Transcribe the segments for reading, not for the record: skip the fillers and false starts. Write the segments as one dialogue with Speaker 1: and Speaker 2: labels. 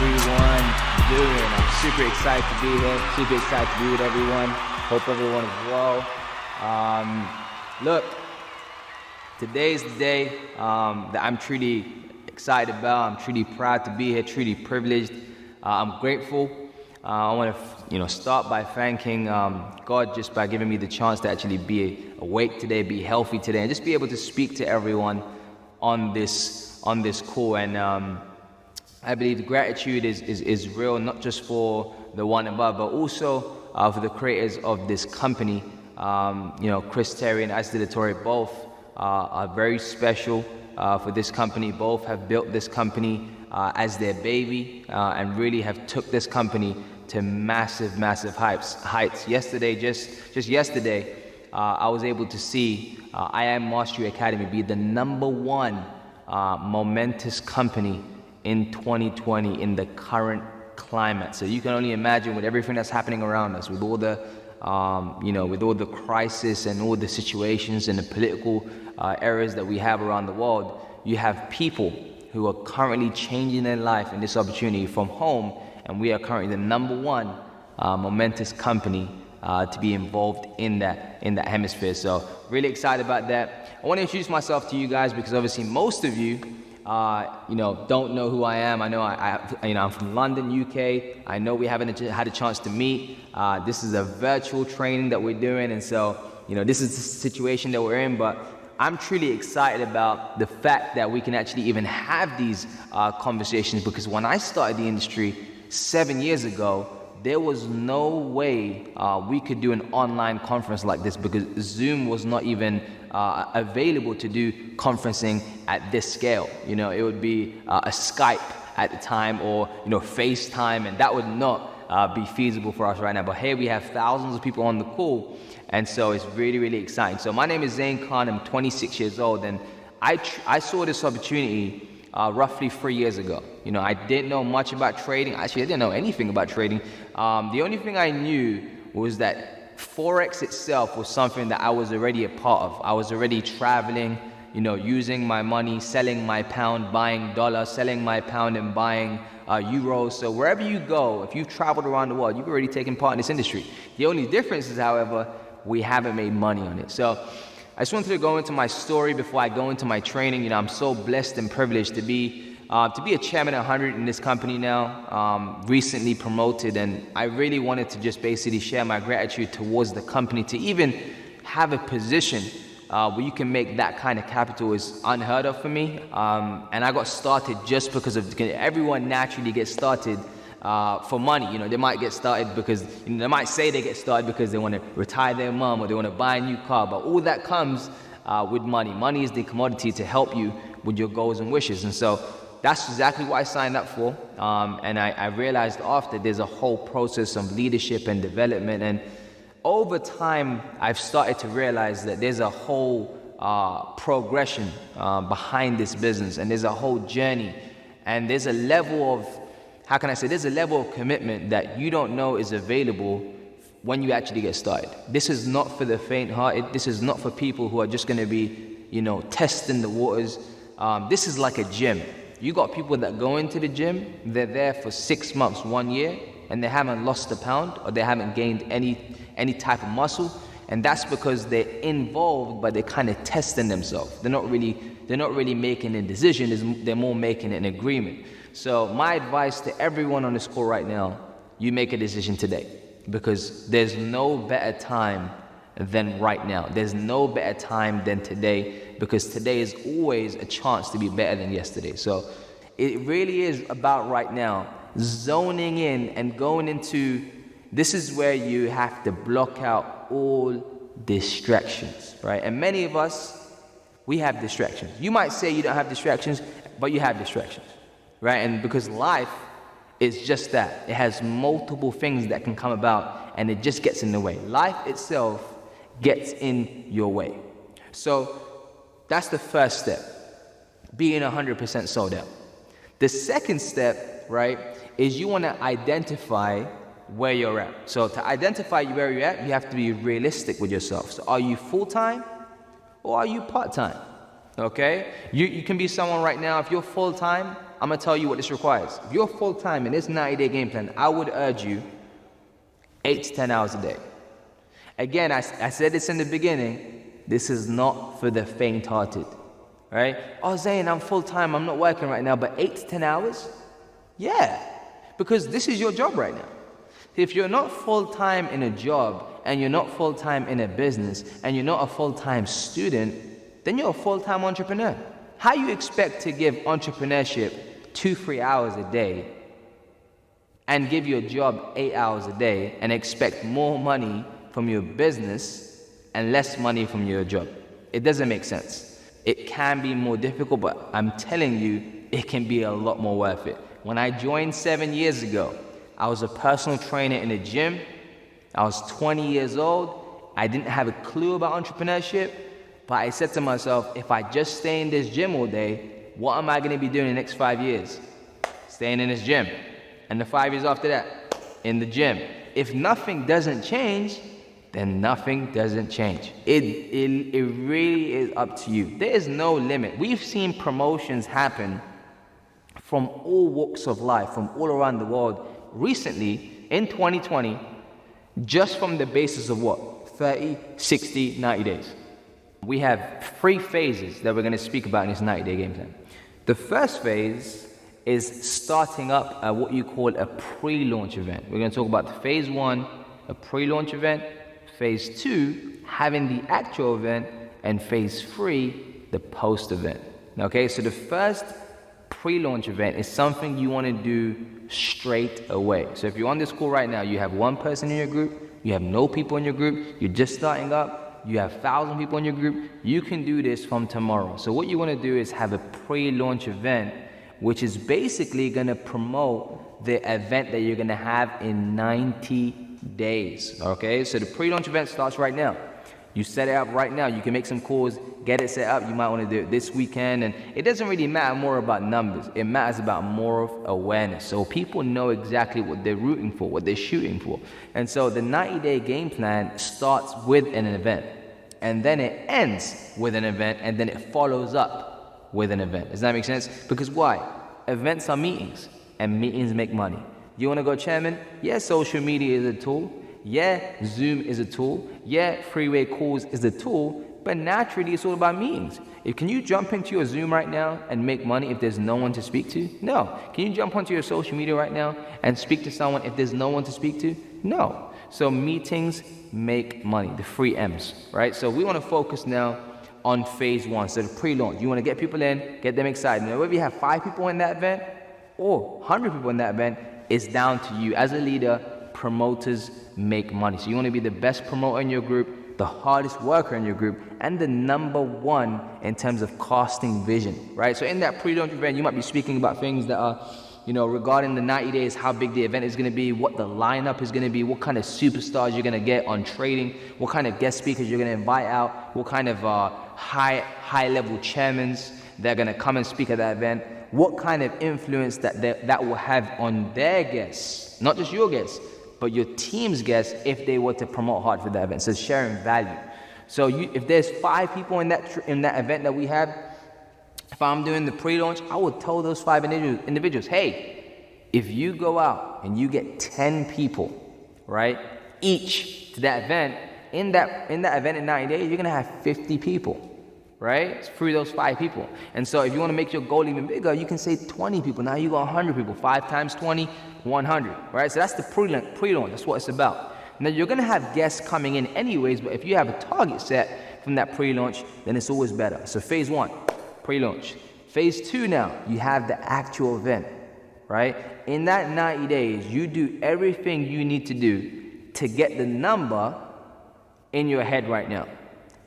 Speaker 1: everyone doing? I'm super excited to be here, super excited to be with everyone. Hope everyone is well. Look, today's the day that I'm truly excited about. I'm truly proud to be here, truly privileged. I'm grateful. I want to, start by thanking God just by giving me the chance to actually be awake today, be healthy today, and just be able to speak to everyone on this call. And I believe gratitude is real, not just for the one above, but also for the creators of this company. Chris Terry and 𝗂𝐀𝐍𝐀𝐋 both are very special for this company. Both have built this company as their baby and really have took this company to massive heights. Yesterday, just yesterday, I was able to see I Am Mastery Academy be the #1 momentous company in 2020 in the current climate. So you can only imagine with everything that's happening around us, with all the with all the crisis and all the situations and the political errors that we have around the world, you have people who are currently changing their life in this opportunity from home, and we are currently the #1 momentous company to be involved in that hemisphere. So really excited about that. I want to introduce myself to you guys because obviously most of you don't know who I am. I know I'm from London, UK. I know we haven't had a chance to meet. This is a virtual training that we're doing, and so this is the situation that we're in. But I'm truly excited about the fact that we can actually even have these conversations, because when I started the industry 7 years ago, there was no way we could do an online conference like this, because Zoom was not even available to do conferencing at this scale. It would be a Skype at the time, or FaceTime, and that would not be feasible for us right now. But here we have thousands of people on the call, and so it's really, really exciting. So my name is Zain Khan. I'm 26 years old, and I saw this opportunity roughly 3 years ago. I didn't know much about trading. Actually, I didn't know anything about trading. The only thing I knew was that Forex itself was something that I was already a part of. I was already traveling, using my money, selling my pound, buying dollar, selling my pound and buying euros. So wherever you go, if you've traveled around the world, you've already taken part in this industry. The only difference is, however, we haven't made money on it. So I just wanted to go into my story before I go into my training. I'm so blessed and privileged to be a chairman at 100 in this company now, recently promoted, and I really wanted to just basically share my gratitude towards the company. To even have a position where you can make that kind of capital is unheard of for me, and I got started just because of everyone naturally gets started for money. They might get started because they might say they get started because they want to retire their mom, or they want to buy a new car, but all that comes with money. Money is the commodity to help you with your goals and wishes. And so that's exactly what I signed up for, and I realized after there's a whole process of leadership and development, and over time I've started to realize that there's a whole progression behind this business, and there's a whole journey, and there's a level of, there's a level of commitment that you don't know is available when you actually get started. This is not for the faint-hearted. This is not for people who are just going to be, testing the waters. This is like a gym. You got people that go into the gym, they're there for 6 months, 1 year, and they haven't lost a pound, or they haven't gained any type of muscle, and that's because they're involved, but they're kind of testing themselves. They're not really making a decision. They're more making an agreement. So my advice to everyone on this call right now: you make a decision today, because there's no better time than right now. There's no better time than today, because today is always a chance to be better than yesterday. So it really is about right now, zoning in and going into, this is where you have to block out all distractions, right? And many of us, we have distractions. You might say you don't have distractions, but you have distractions, right? And because life is just that. It has multiple things that can come about, and it just gets in the way. Life itself gets in your way. So that's the first step, being 100% sold out. The second step, right, is you want to identify where you're at. So to identify where you're at, you have to be realistic with yourself. So are you full-time or are you part-time? Okay? You can be someone right now, if you're full-time, I'm going to tell you what this requires. If you're full-time in this 90-day game plan, I would urge you 8 to 10 hours a day. Again, I said this in the beginning, this is not for the faint-hearted, right? Oh, Zain, I'm full-time, I'm not working right now, but 8 to 10 hours? Yeah, because this is your job right now. If you're not full-time in a job, and you're not full-time in a business, and you're not a full-time student, then you're a full-time entrepreneur. How you expect to give entrepreneurship 2-3 hours a day and give your job 8 hours a day and expect more money from your business and less money from your job? It doesn't make sense. It can be more difficult, but I'm telling you, it can be a lot more worth it. When I joined 7 years ago, I was a personal trainer in a gym. I was 20 years old. I didn't have a clue about entrepreneurship, but I said to myself, if I just stay in this gym all day, what am I going to be doing in the next 5 years? Staying in this gym. And the 5 years after that, in the gym. If nothing doesn't change, then nothing doesn't change. It really is up to you. There is no limit. We've seen promotions happen from all walks of life, from all around the world recently in 2020, just from the basis of what? 30, 60, 90 days. We have 3 phases that we're going to speak about in this 90-day game plan. The first phase is starting up what you call a pre-launch event. We're going to talk about phase 1, a pre-launch event, phase 2, having the actual event, and phase 3, the post-event. Okay, so the first pre-launch event is something you want to do straight away. So if you're on this call right now, you have 1 person in your group, you have no people in your group, you're just starting up, you have 1,000 people in your group, you can do this from tomorrow. So what you want to do is have a pre-launch event, which is basically going to promote the event that you're going to have in 90 days. Okay, so the pre-launch event starts right now. You set it up right now. You can make some calls, get it set up. You might want to do it this weekend. And it doesn't really matter more about numbers. It matters about more of awareness. So people know exactly what they're rooting for, what they're shooting for. And so the 90-day game plan starts with an event. And then it ends with an event. And then it follows up with an event. Does that make sense? Because why? Events are meetings. And meetings make money. You want to go chairman? Yeah, social media is a tool. Yeah, Zoom is a tool. Yeah, freeway calls is a tool, but naturally it's all about meetings. Can you jump into your Zoom right now and make money if there's no one to speak to? No. Can you jump onto your social media right now and speak to someone if there's no one to speak to? No. So meetings make money, the 3 M's, right? So we want to focus now on phase 1, so the pre-launch. You want to get people in, get them excited. Now, whether you have 5 people in that event or 100 people in that event, it's down to you. As a leader, promoters make money. So you want to be the best promoter in your group, the hardest worker in your group, and the #1 in terms of casting vision, right? So in that pre-launch event, you might be speaking about things that are, regarding the 90 days, how big the event is going to be, what the lineup is going to be, what kind of superstars you're going to get on trading, what kind of guest speakers you're going to invite out, what kind of high-level chairmen that are going to come and speak at that event, what kind of influence that will have on their guests, not just your guests, but your team's guests if they were to promote hard for that event. So sharing value. So if there's 5 people in that event that we have, if I'm doing the pre-launch, I would tell those 5 individuals, hey, if you go out and you get 10 people, right, each to that event, in that event in 90 days, you're gonna have 50 people, right, through those 5 people. And so if you want to make your goal even bigger, you can say 20 people. Now you got 100 people. 5 times 20, 100, right? So that's the pre-launch. That's what it's about. Now you're going to have guests coming in anyways, but if you have a target set from that pre-launch, then it's always better. So phase 1, pre-launch. Phase 2 now, you have the actual event, right? In that 90 days, you do everything you need to do to get the number in your head right now.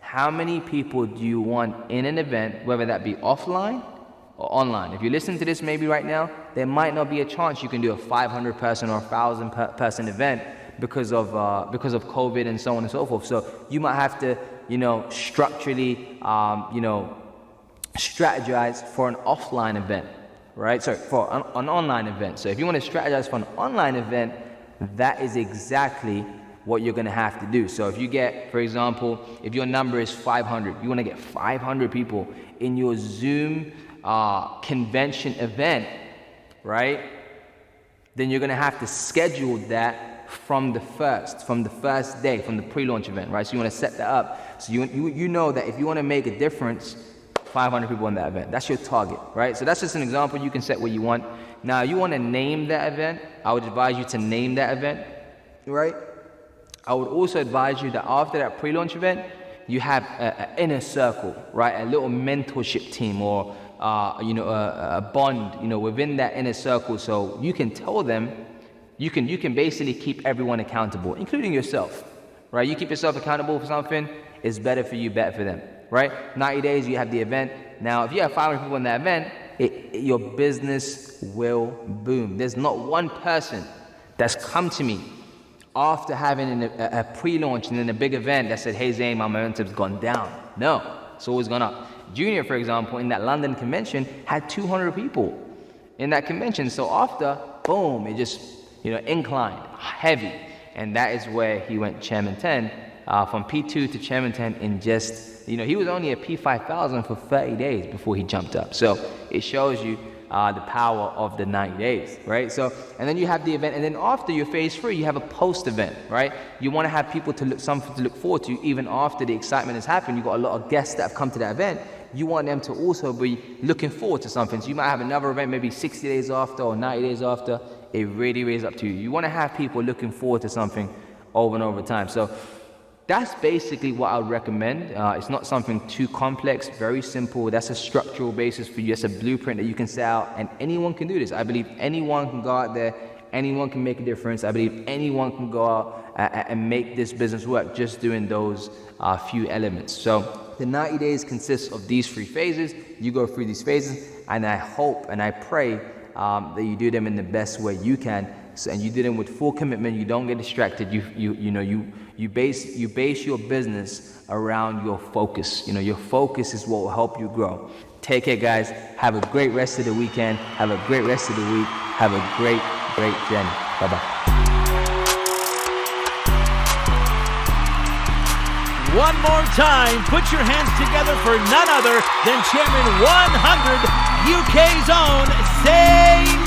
Speaker 1: How many people do you want in an event, whether that be offline or online? If you listen to this maybe right now, there might not be a chance you can do a 500 person or 1,000 person event because of COVID and so on and so forth. So you might have to, structurally, strategize for an offline event, right? Sorry, for an online event. So if you want to strategize for an online event, that is exactly what you're going to have to do. So if you get, for example, if your number is 500, you want to get 500 people in your Zoom convention event, right? Then you're gonna have to schedule that from the first day, from the pre-launch event, right? So you wanna set that up. So you know that if you wanna make a difference, 500 people in that event. That's your target, right? So that's just an example. You can set what you want. Now, you wanna name that event. I would advise you to name that event, right? I would also advise you that after that pre-launch event, you have an inner circle, right? A little mentorship team or a bond, within that inner circle. So you can tell them, you can basically keep everyone accountable, including yourself, right? You keep yourself accountable for something, it's better for you, better for them, right? 90 days, you have the event. Now, if you have 500 people in that event, your business will boom. There's not one person that's come to me after having a pre-launch and then a big event that said, hey Zain, my momentum's gone down. No, it's always gone up. Junior, for example, in that London convention had 200 people in that convention. So after, boom, it just, inclined, heavy. And that is where he went Chairman 10, from P2 to Chairman 10 in just, he was only a P5000 for 30 days before he jumped up. So it shows you the power of the 90 days, right? So, and then you have the event, and then after your phase 3, you have a post event, right? You want to have people something to look forward to even after the excitement has happened. You've got a lot of guests that have come to that event. You want them to also be looking forward to something. So you might have another event maybe 60 days after or 90 days after. It really is up to you. You want to have people looking forward to something over and over time. So that's basically what I would recommend. It's not something too complex, very simple. That's a structural basis for you. It's a blueprint that you can set out, and anyone can do this. I believe anyone can go out there, anyone can make a difference. I believe anyone can go out and make this business work just doing those few elements. So the 90 days consists of these 3 phases. You go through these phases, and I hope and I pray that you do them in the best way you can. So, and you do them with full commitment. You don't get distracted. You base your business around your focus. Your focus is what will help you grow. Take care, guys. Have a great rest of the weekend. Have a great rest of the week. Have a great journey. Bye-bye.
Speaker 2: One more time, put your hands together for none other than Chairman 100 UK's own Zain.